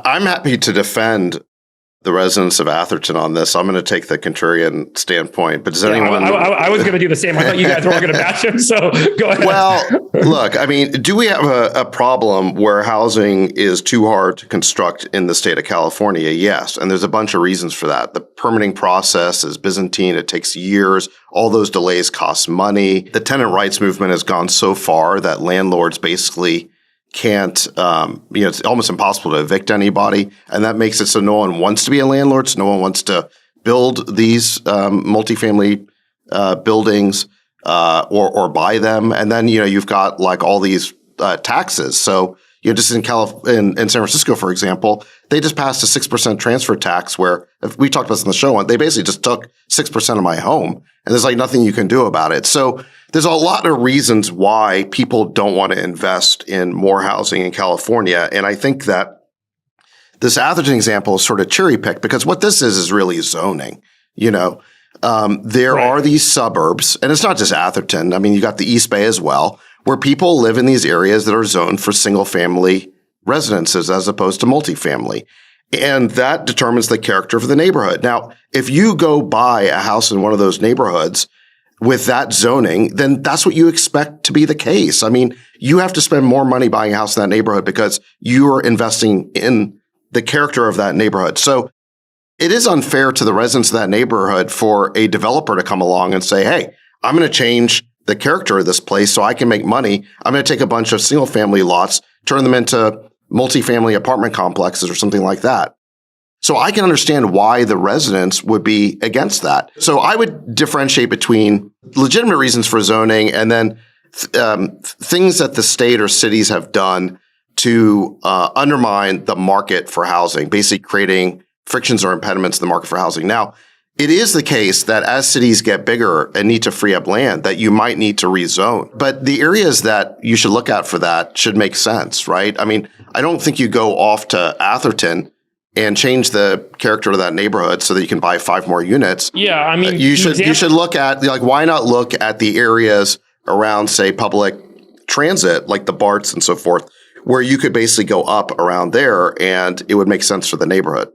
I'm happy to defend the residents of Atherton on this. I'm going to take the contrarian standpoint, but does anyone... I was going to do the same. I thought you guys were all going to bash him, so go ahead. Well, look, I mean, do we have a problem where housing is too hard to construct in the state of California? Yes, and there's a bunch of reasons for that. The permitting process is Byzantine. It takes years. All those delays cost money. The tenant rights movement has gone so far that landlords basically can't, it's almost impossible to evict anybody. And that makes it so no one wants to be a landlord. So no one wants to build these multifamily buildings or buy them. And then, you've got like all these taxes. So, just in San Francisco, for example, they just passed a 6% transfer tax where, if we talked about this on the show, they basically just took 6% of my home, and there's like nothing you can do about it. So there's a lot of reasons why people don't want to invest in more housing in California. And I think that this Atherton example is sort of cherry picked because what this is really zoning. There are these suburbs, and it's not just Atherton. I mean, you got the East Bay as well, where people live in these areas that are zoned for single family residences as opposed to multifamily. And that determines the character of the neighborhood. Now, if you go buy a house in one of those neighborhoods with that zoning, then that's what you expect to be the case. I mean, you have to spend more money buying a house in that neighborhood because you are investing in the character of that neighborhood. So it is unfair to the residents of that neighborhood for a developer to come along and say, hey, I'm going to change the character of this place so I can make money. I'm going to take a bunch of single family lots, turn them into multifamily apartment complexes or something like that. So I can understand why the residents would be against that. So I would differentiate between legitimate reasons for zoning and then things that the state or cities have done to undermine the market for housing, basically creating frictions or impediments in the market for housing. Now, it is the case that as cities get bigger and need to free up land, that you might need to rezone. But the areas that you should look at for that should make sense, right? I mean, I don't think you go off to Atherton and change the character of that neighborhood so that you can buy 5 more units. Yeah, I mean, you should look at, like, why not look at the areas around, say, public transit, like the BARTs and so forth, where you could basically go up around there and it would make sense for the neighborhood.